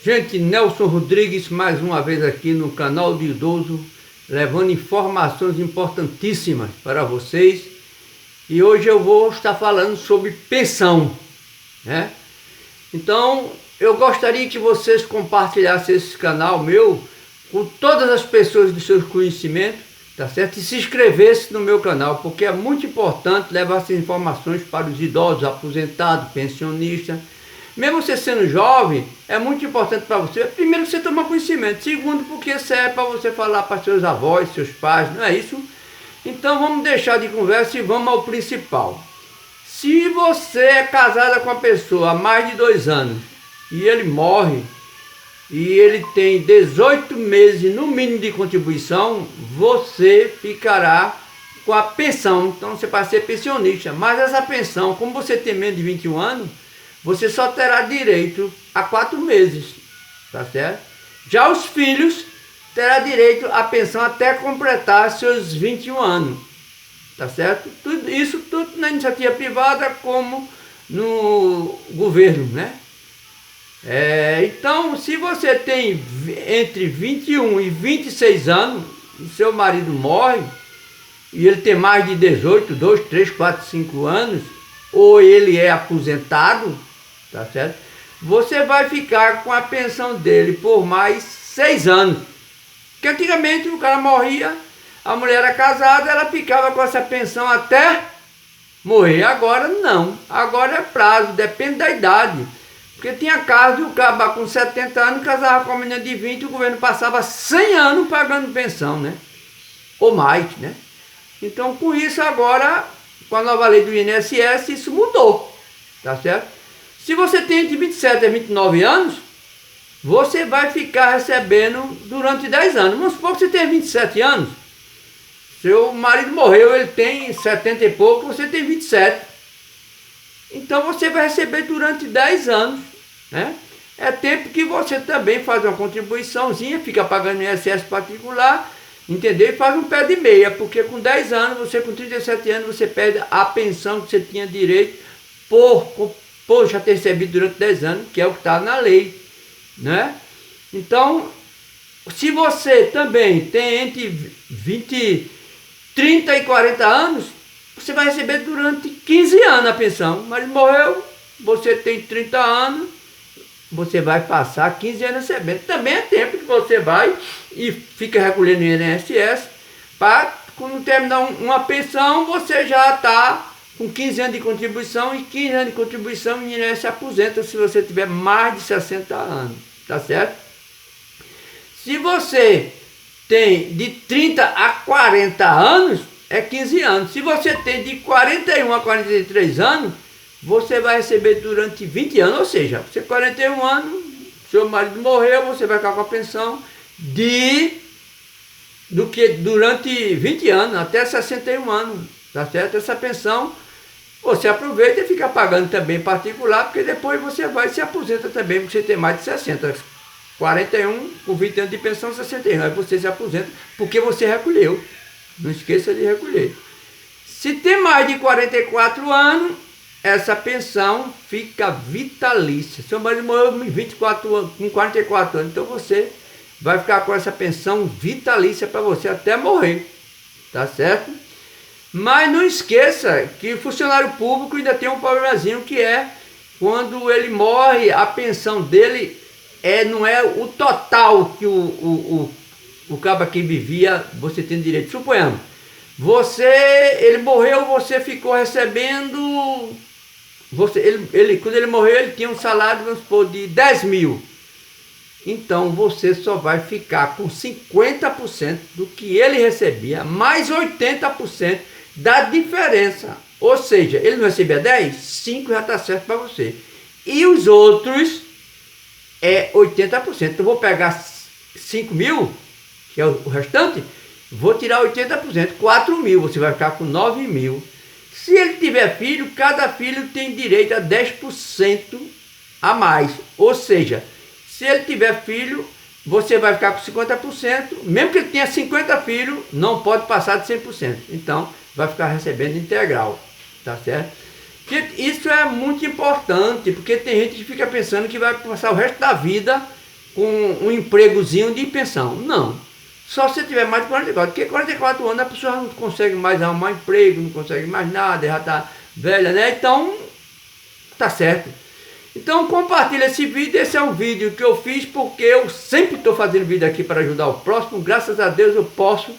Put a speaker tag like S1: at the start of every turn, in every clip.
S1: Gente, Nelson Rodrigues mais uma vez aqui no canal do Idoso, levando informações importantíssimas para vocês. E hoje eu vou estar falando sobre pensão, né? Então, eu gostaria que vocês compartilhassem esse canal meu com todas as pessoas dos seus conhecimentos, tá certo? E se inscrevesse no meu canal, porque é muito importante levar essas informações para os idosos, aposentados, pensionistas. Mesmo você sendo jovem, é muito importante para você. Primeiro, você tomar conhecimento. Segundo, porque serve para você falar para seus avós, seus pais, não é isso? Então, vamos deixar de conversa e vamos ao principal. Se você é casada com a pessoa há mais de 2 anos e ele morre e ele tem 18 meses no mínimo de contribuição, você ficará com a pensão. Então, você vai ser pensionista. Mas essa pensão, como você tem menos de 21 anos, você só terá direito a 4 meses, tá certo? Já os filhos terão direito à pensão até completar seus 21 anos, tá certo? Tudo isso tudo na iniciativa privada como no governo, né? Então, se você tem entre 21 e 26 anos, e seu marido morre, e ele tem mais de 18, 2, 3, 4, 5 anos, ou ele é aposentado, tá certo? Você vai ficar com a pensão dele por mais 6 anos. Porque antigamente o cara morria, a mulher era casada, ela ficava com essa pensão até morrer. Agora não, agora é prazo, depende da idade. Porque tinha caso de o cara com 70 anos casava com a menina de 20 e o governo passava 100 anos pagando pensão, né? Ou mais, né? Então com isso agora, com a nova lei do INSS, isso mudou, tá certo? Se você tem entre 27 e 29 anos, você vai ficar recebendo durante 10 anos. Vamos supor que você tem 27 anos, seu marido morreu, ele tem 70 e pouco, você tem 27. Então você vai receber durante 10 anos, né? É tempo que você também faz uma contribuiçãozinha, fica pagando INSS particular, entendeu? E faz um pé de meia, porque com 10 anos, você com 37 anos, você perde a pensão que você tinha direito por já ter recebido durante 10 anos, que é o que está na lei, né? Então, se você também tem entre 30 e 40 anos, você vai receber durante 15 anos a pensão. Mas morreu, você tem 30 anos, você vai passar 15 anos recebendo. Também é tempo que você vai e fica recolhendo o INSS, para quando terminar uma pensão, você já está com 15 anos de contribuição, e 15 anos de contribuição o INSS se aposenta se você tiver mais de 60 anos, tá certo? Se você tem de 30 a 40 anos, é 15 anos. Se você tem de 41 a 43 anos, você vai receber durante 20 anos, ou seja, você 41 anos, seu marido morreu, você vai ficar com a pensão durante 20 anos, até 61 anos, tá certo? Essa pensão você aproveita e fica pagando também particular, porque depois você vai e se aposenta também, porque você tem mais de 60. 41 com 20 anos de pensão, 61. Aí você se aposenta porque você recolheu. Não esqueça de recolher. Se tem mais de 44 anos, essa pensão fica vitalícia. Seu marido morreu com 44 anos, então você vai ficar com essa pensão vitalícia para você até morrer. Tá certo? Mas não esqueça que o funcionário público ainda tem um problemazinho, que é quando ele morre, a pensão dele não é o total que o cabo que vivia, você tem direito. Suponhamos, ele morreu, você ficou recebendo, quando ele morreu, ele tinha um salário, vamos supor, de 10 mil. Então você só vai ficar com 50% do que ele recebia, mais 80% da diferença. Ou seja, ele não recebia 10, 5 já está certo para você. E os outros é 80%. Então eu vou pegar 5 mil, que é o restante, vou tirar 80%, 4 mil, você vai ficar com 9 mil. Se ele tiver filho, cada filho tem direito a 10% a mais. Ou seja, se ele tiver filho, você vai ficar com 50%, mesmo que ele tenha 50 filhos, não pode passar de 100%. Então, vai ficar recebendo integral, tá certo? Isso é muito importante, porque tem gente que fica pensando que vai passar o resto da vida com um empregozinho de pensão. Não. Só se tiver mais de 44. Porque 44 anos a pessoa não consegue mais arrumar emprego, não consegue mais nada, já está velha, né? Então, tá certo. Então compartilha esse vídeo. Esse é um vídeo que eu fiz porque eu sempre estou fazendo vídeo aqui para ajudar o próximo. Graças a Deus eu posso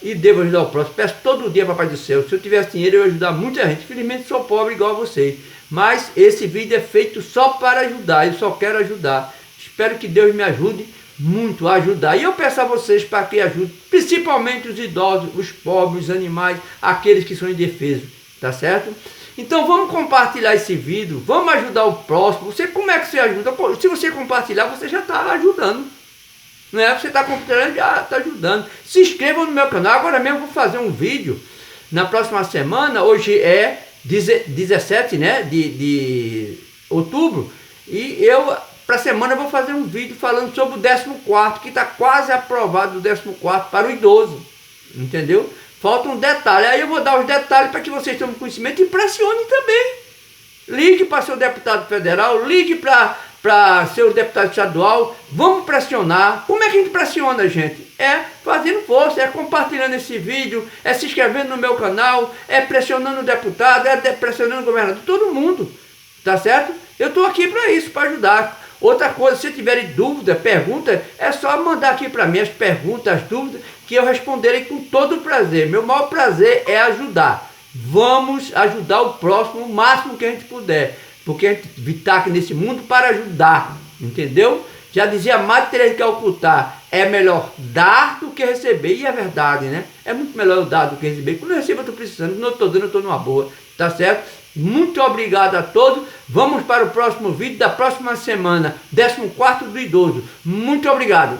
S1: e devo ajudar o próximo. Peço todo dia, Papai do Céu. Se eu tivesse dinheiro eu ia ajudar muita gente. Infelizmente sou pobre igual a vocês. Mas esse vídeo é feito só para ajudar. Eu só quero ajudar. Espero que Deus me ajude muito a ajudar. E eu peço a vocês para que ajudem, principalmente os idosos, os pobres, os animais, aqueles que são indefesos. Tá certo? Então vamos compartilhar esse vídeo, vamos ajudar o próximo. Você, como é que você ajuda? Se você compartilhar, você já está ajudando. Não é? Você está compartilhando, já está ajudando. Se inscreva no meu canal. Agora mesmo vou fazer um vídeo na próxima semana. Hoje é 17, né, de outubro. E eu, para a semana, eu vou fazer um vídeo falando sobre o 14º, que está quase aprovado o 14º para o idoso. Entendeu? Falta um detalhe, aí eu vou dar os detalhes para que vocês tenham conhecimento e pressionem também. Ligue para seu deputado federal, ligue para seu deputado estadual, vamos pressionar. Como é que a gente pressiona, gente? É fazendo força, é compartilhando esse vídeo, é se inscrevendo no meu canal, é pressionando o deputado, é pressionando o governador, todo mundo, tá certo? Eu estou aqui para isso, para ajudar. Outra coisa, se tiverem dúvida, pergunta, é só mandar aqui para mim as perguntas, as dúvidas, que eu responderei com todo prazer. Meu maior prazer é ajudar. Vamos ajudar o próximo o máximo que a gente puder, porque a gente está aqui nesse mundo para ajudar, entendeu? Já dizia Madre Teresa de Calcutá, é melhor dar do que receber, e é verdade, né? É muito melhor eu dar do que receber. Quando eu recebo eu estou precisando, não estou dando, eu estou numa boa, tá certo? Muito obrigado a todos. Vamos para o próximo vídeo da próxima semana, 14º do idoso. Muito obrigado.